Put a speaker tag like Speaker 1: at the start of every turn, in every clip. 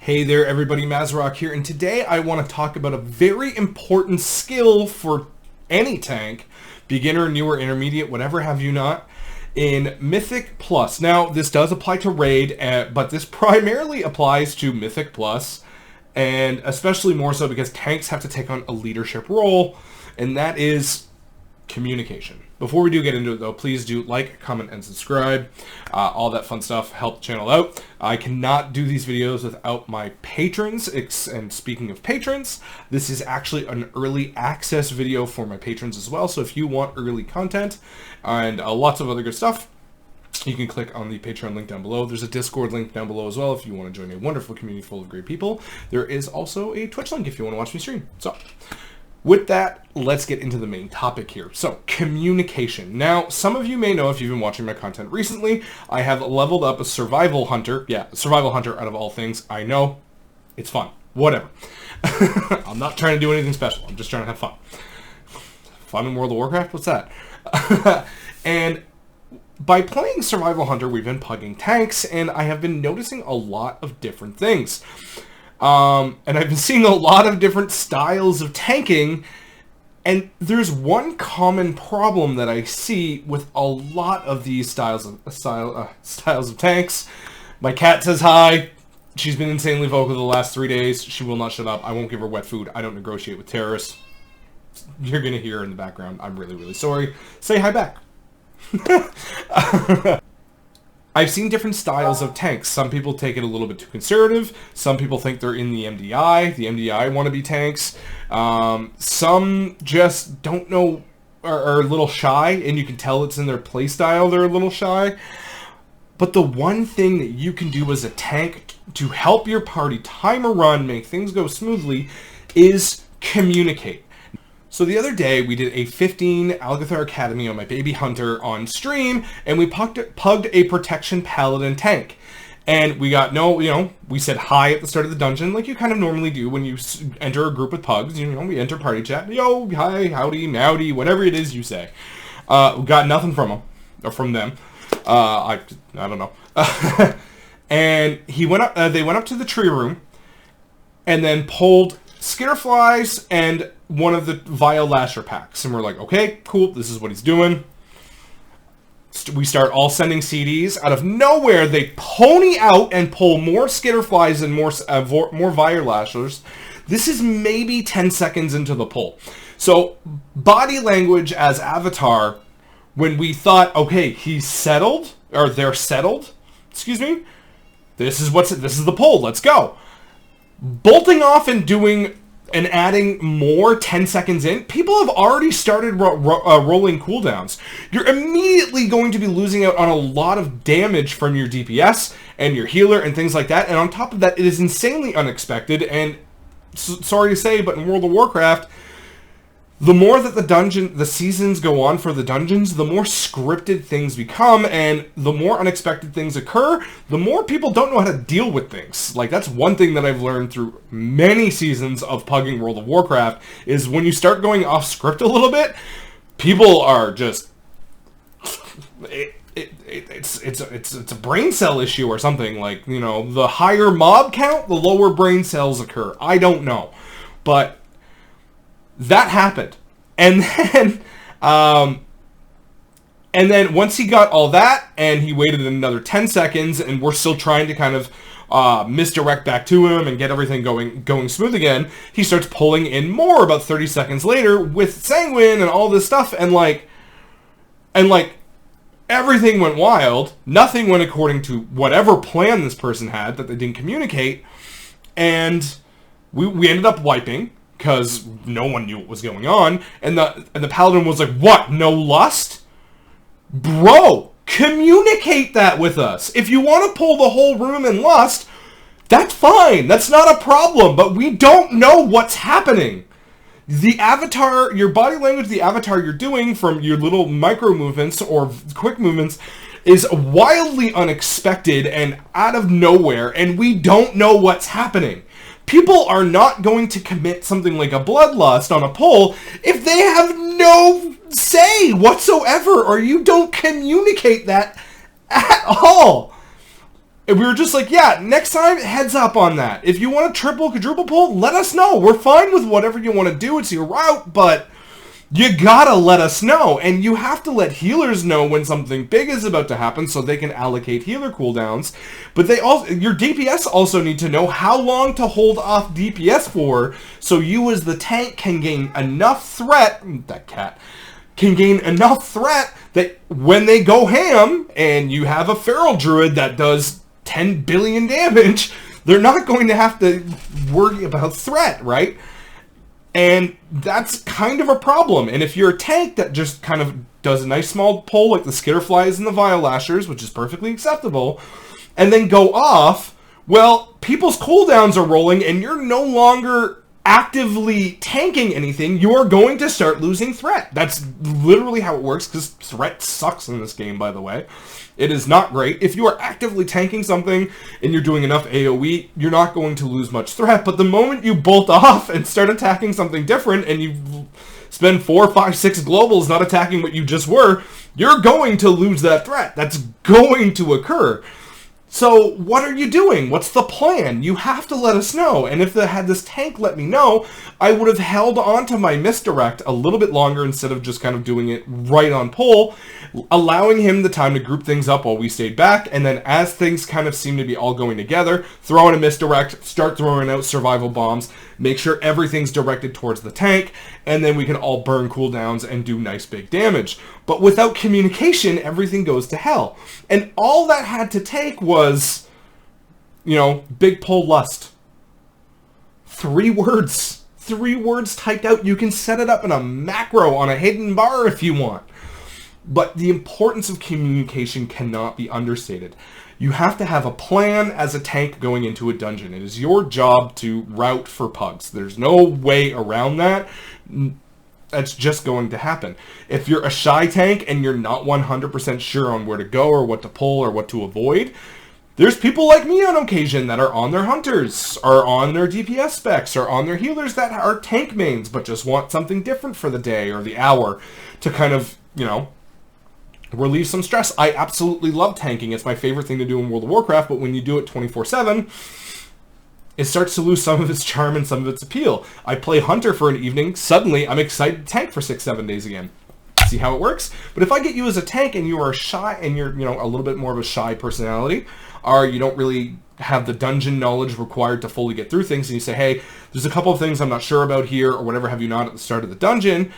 Speaker 1: Hey there everybody, Mazrock here, and today I want to talk about a very important skill for any tank, beginner, newer, intermediate, whatever have you not, in Mythic Plus. Now, this does apply to Raid, but this primarily applies to Mythic Plus, and especially more so because tanks have to take on a leadership role, and that is communication. Before we do get into it though, please do like, comment, and subscribe. All that fun stuff help the channel out. I cannot do these videos without my patrons, and speaking of patrons, this is actually an early access video for my patrons as well, so if you want early content and lots of other good stuff, you can click on the Patreon link down below. There's a Discord link down below as well if you want to join a wonderful community full of great people. There is also a Twitch link if you want to watch me stream. So, with that, let's get into the main topic here. So, communication. Now, some of you may know if you've been watching my content recently, I have leveled up a survival hunter. Yeah, a survival hunter out of all things. I know, it's fun. Whatever. I'm not trying to do anything special. I'm just trying to have fun. Fun in World of Warcraft? What's that? And by playing survival hunter, we've been pugging tanks, and I have been noticing a lot of different things. And I've been seeing a lot of different styles of tanking, and there's one common problem that I see with a lot of these styles of tanks. My cat says hi. She's been insanely vocal the last 3 days. She will not shut up. I won't give her wet food. I don't negotiate with terrorists. You're gonna hear her in the background. I'm really, really sorry. Say hi back. I've seen different styles of tanks. Some people take it a little bit too conservative. Some people think they're in the MDI. The MDI wannabe tanks. Some just don't know, are a little shy, and you can tell it's in their playstyle they're a little shy. But the one thing that you can do as a tank to help your party time a run, make things go smoothly, is communicate. So the other day, we did a 15 Algathar Academy on my baby hunter on stream, and we pugged a protection paladin tank. And we got we said hi at the start of the dungeon, like you kind of normally do when you enter a group with pugs. You know, we enter party chat, yo, hi, howdy, mowdy, whatever it is you say. We got nothing from them, or from them. I don't know. And he went up. They went up to the tree room, and then pulled skitterflies and one of the Vile Lasher packs, and we're like, okay, cool, this is what he's doing. We start all sending CDs. Out of nowhere, they pony out and pull more skitterflies and more Vile Lashers. This is maybe 10 seconds into the pull. So, body language as Avatar, when we thought, okay, he's settled, or they're settled, excuse me, this is the pull, let's go. Bolting off and doing and adding more 10 seconds in, people have already started rolling cooldowns. You're immediately going to be losing out on a lot of damage from your DPS and your healer and things like that. And on top of that, it is insanely unexpected. And sorry to say, but in World of Warcraft, the more that the seasons go on for the dungeons, the more scripted things become, and the more unexpected things occur, the more people don't know how to deal with things. Like, that's one thing that I've learned through many seasons of pugging World of Warcraft, is when you start going off script a little bit, people are just... It's a brain cell issue or something. Like, you know, the higher mob count, the lower brain cells occur. I don't know. But that happened, and then once he got all that, and he waited another 10 seconds, and we're still trying to kind of misdirect back to him and get everything going smooth again, he starts pulling in more about 30 seconds later with Sanguine and all this stuff, and like everything went wild. Nothing went according to whatever plan this person had that they didn't communicate, and we ended up wiping, because no one knew what was going on, and the paladin was like, what, no lust? Bro, communicate that with us. If you want to pull the whole room in lust, that's fine, that's not a problem, but we don't know what's happening. The avatar, your body language, the avatar you're doing from your little micro movements or quick movements is wildly unexpected and out of nowhere, and we don't know what's happening. People are not going to commit something like a bloodlust on a pull if they have no say whatsoever, or you don't communicate that at all. And we were just like, yeah, next time, heads up on that. If you want to triple, quadruple pull, let us know. We're fine with whatever you want to do. It's your route, but you gotta let us know. And you have to let healers know when something big is about to happen so they can allocate healer cooldowns. But they also, your DPS also need to know how long to hold off DPS for, so you as the tank can gain enough threat, that cat, can gain enough threat that when they go ham and you have a feral druid that does 10 billion damage, they're not going to have to worry about threat, right? And that's kind of a problem. And if you're a tank that just kind of does a nice small pull like the Skitterflies and the Violashers, which is perfectly acceptable, and then go off, well, people's cooldowns are rolling and you're no longer actively tanking anything, you're going to start losing threat. That's literally how it works, because threat sucks in this game, by the way. It is not great. If you are actively tanking something and you're doing enough AoE, you're not going to lose much threat, but the moment you bolt off and start attacking something different and you spend 4, 5, 6 globals not attacking what you just were, you're going to lose that threat. That's going to occur. So what are you doing? What's the plan? You have to let us know. And if they had this tank let me know, I would have held on to my misdirect a little bit longer instead of just kind of doing it right on pull, allowing him the time to group things up while we stayed back. And then as things kind of seem to be all going together, throw in a misdirect, start throwing out survival bombs, make sure everything's directed towards the tank, and then we can all burn cooldowns and do nice big damage. But without communication, everything goes to hell. And all that had to take was, you know, big pull lust. 3 words. 3 words typed out. You can set it up in a macro on a hidden bar if you want. But the importance of communication cannot be understated. You have to have a plan as a tank going into a dungeon. It is your job to route for pugs. There's no way around that. That's just going to happen. If you're a shy tank and you're not 100% sure on where to go or what to pull or what to avoid, there's people like me on occasion that are on their hunters, are on their DPS specs, or on their healers that are tank mains but just want something different for the day or the hour to kind of, you know, relieve some stress. I absolutely love tanking. It's my favorite thing to do in World of Warcraft, but when you do it 24/7, it starts to lose some of its charm and some of its appeal. I play Hunter for an evening, suddenly I'm excited to tank for 6-7 days again. See how it works? But if I get you as a tank and you are shy and you're, you know, a little bit more of a shy personality, or you don't really have the dungeon knowledge required to fully get through things, and you say, hey, there's a couple of things I'm not sure about here, or whatever have you not at the start of the dungeon,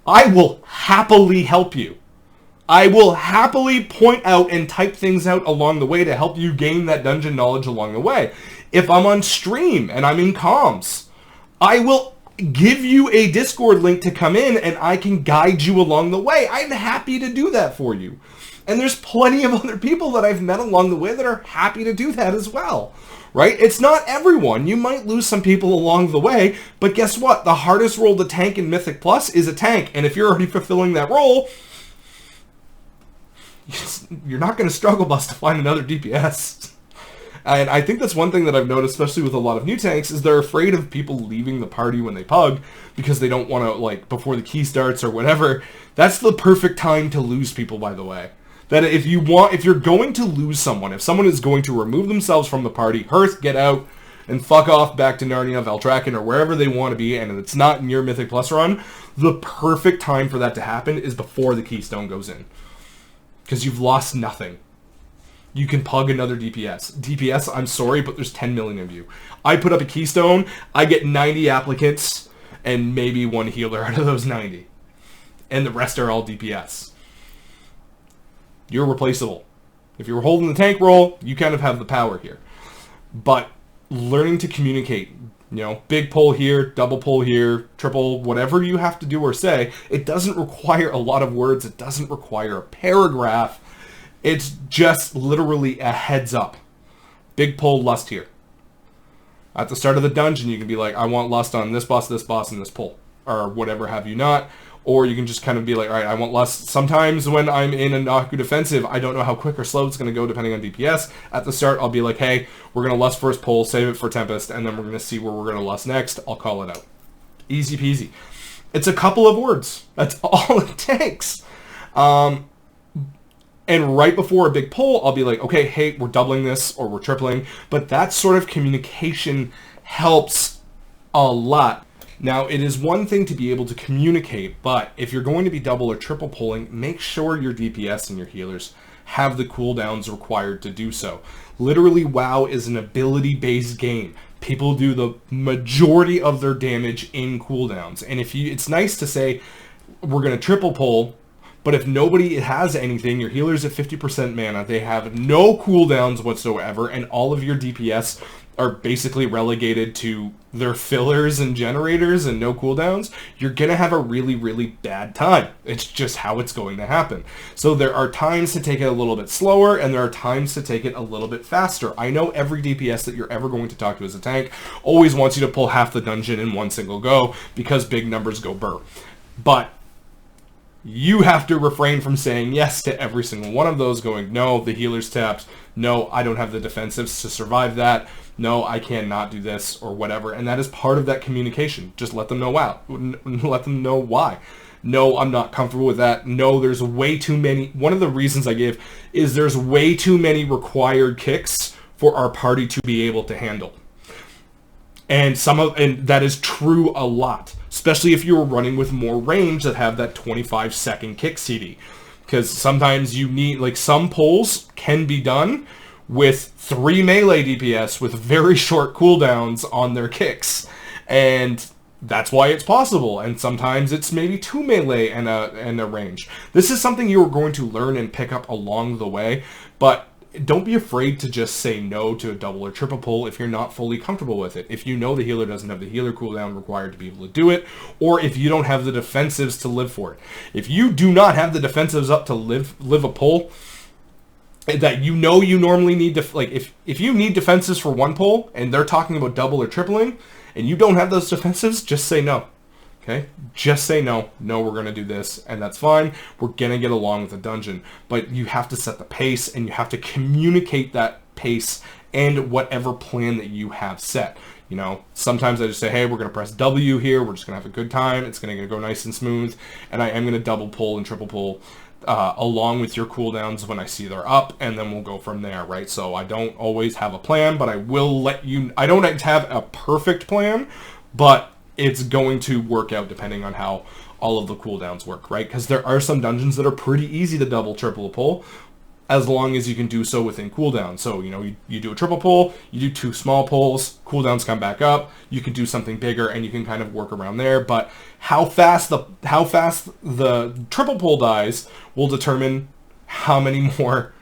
Speaker 1: I will happily help you. I will happily point out and type things out along the way to help you gain that dungeon knowledge along the way. If I'm on stream and I'm in comms, I will give you a Discord link to come in and I can guide you along the way. I'm happy to do that for you. And there's plenty of other people that I've met along the way that are happy to do that as well, right? It's not everyone. You might lose some people along the way, but guess what? The hardest role to tank in Mythic Plus is a tank. And if you're already fulfilling that role, you're not going to struggle bus to find another DPS. And I think that's one thing that I've noticed, especially with a lot of new tanks, is they're afraid of people leaving the party when they pug because they don't want to, like, before the key starts or whatever. That's the perfect time to lose people, by the way. That if you're going to lose someone, if someone is going to remove themselves from the party, Hearth, get out, and fuck off back to Narnia, Valtraken, or wherever they want to be, and it's not in your Mythic Plus run, the perfect time for that to happen is before the keystone goes in. Because you've lost nothing. You can pug another DPS. DPS, I'm sorry, but there's 10 million of you. I put up a keystone, I get 90 applicants, and maybe 1 healer out of those 90. And the rest are all DPS. You're replaceable. If you're holding the tank role, you kind of have the power here. But learning to communicate, you know, big pull here, double pull here, triple, whatever you have to do or say, it doesn't require a lot of words. It doesn't require a paragraph. It's just literally a heads up. Big pull, lust here. At the start of the dungeon, you can be like, I want lust on this boss, and this pull. Or whatever have you not. Or you can just kind of be like, all right, I want lust. Sometimes when I'm in a Naku defensive, I don't know how quick or slow it's going to go depending on DPS. At the start, I'll be like, hey, we're going to lust first pull, save it for Tempest, and then we're going to see where we're going to lust next. I'll call it out. Easy peasy. It's a couple of words. That's all it takes. And right before a big pull, I'll be like, okay, hey, we're doubling this or we're tripling. But that sort of communication helps a lot. Now, it is one thing to be able to communicate, but if you're going to be double or triple pulling, make sure your DPS and your healers have the cooldowns required to do so. Literally, WoW is an ability-based game. People do the majority of their damage in cooldowns. And it's nice to say, we're going to triple pull, but if nobody has anything, your healer's at 50% mana, they have no cooldowns whatsoever, and all of your DPS are basically relegated to their fillers and generators and no cooldowns, you're going to have a really, really bad time. It's just how it's going to happen. So there are times to take it a little bit slower, and there are times to take it a little bit faster. I know every DPS that you're ever going to talk to as a tank always wants you to pull half the dungeon in one single go because big numbers go burr. But you have to refrain from saying yes to every single one of those, going, no, the healer's tapped. No, I don't have the defensives to survive that. No, I cannot do this, or whatever. And that is part of that communication. Just let them know let them know why. No, I'm not comfortable with that. No, there's way too many. One of the reasons I gave is there's way too many required kicks for our party to be able to handle. And that is true a lot, especially if you're running with more range that have that 25-second kick CD. Because sometimes you need, like, some pulls can be done with 3 melee DPS with very short cooldowns on their kicks. And that's why it's possible. And sometimes it's maybe 2 melee and a range. This is something you're going to learn and pick up along the way, but don't be afraid to just say no to a double or triple pull if you're not fully comfortable with it. If you know the healer doesn't have the healer cooldown required to be able to do it, or if you don't have the defensives to live for it. If you do not have the defensives up to live a pull that you know you normally need to, like, if you need defensives for one pull and they're talking about double or tripling and you don't have those defensives, just say no. Okay? Just say no. No, we're going to do this, and that's fine. We're going to get along with the dungeon. But you have to set the pace, and you have to communicate that pace and whatever plan that you have set. You know, sometimes I just say, hey, we're going to press W here. We're just going to have a good time. It's going to go nice and smooth. And I am going to double pull and triple pull along with your cooldowns when I see they're up, and then we'll go from there, right? So I don't always have a plan, but I will let you... I don't have a perfect plan, but it's going to work out depending on how all of the cooldowns work, right? Because there are some dungeons that are pretty easy to double, triple pull, as long as you can do so within cooldown. So, you know, you do a triple pull, you do 2 small pulls, cooldowns come back up, you can do something bigger, and you can kind of work around there. But how fast the triple pull dies will determine how many more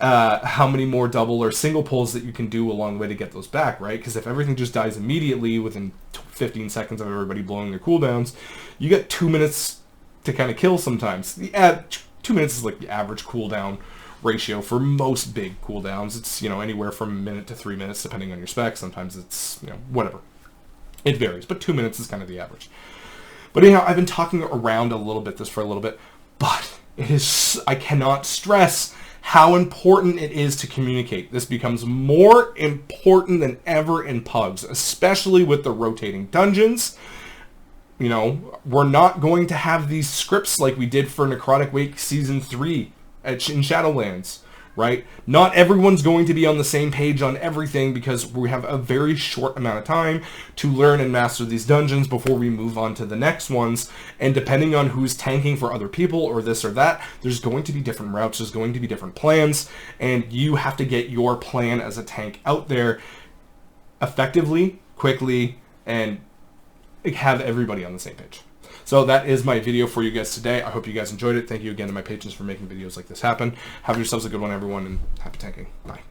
Speaker 1: double or single pulls that you can do along the way to get those back, right? Because if everything just dies immediately within 15 seconds of everybody blowing their cooldowns, you get 2 minutes to kind of kill sometimes. 2 minutes is like the average cooldown ratio for most big cooldowns. It's, you know, anywhere from a minute to 3 minutes depending on your spec. Sometimes it's, you know, whatever. It varies, but 2 minutes is kind of the average. But anyhow, I've been talking around a little bit for a little bit, but I cannot stress how important it is to communicate. This becomes more important than ever in Pugs, especially with the rotating dungeons. You know, we're not going to have these scripts like we did for Necrotic Wake Season 3 in Shadowlands, right? Not everyone's going to be on the same page on everything because we have a very short amount of time to learn and master these dungeons before we move on to the next ones. And depending on who's tanking for other people or this or that, there's going to be different routes, there's going to be different plans, and you have to get your plan as a tank out there effectively, quickly, and have everybody on the same page. So that is my video for you guys today. I hope you guys enjoyed it. Thank you again to my patrons for making videos like this happen. Have yourselves a good one, everyone, and happy tanking. Bye.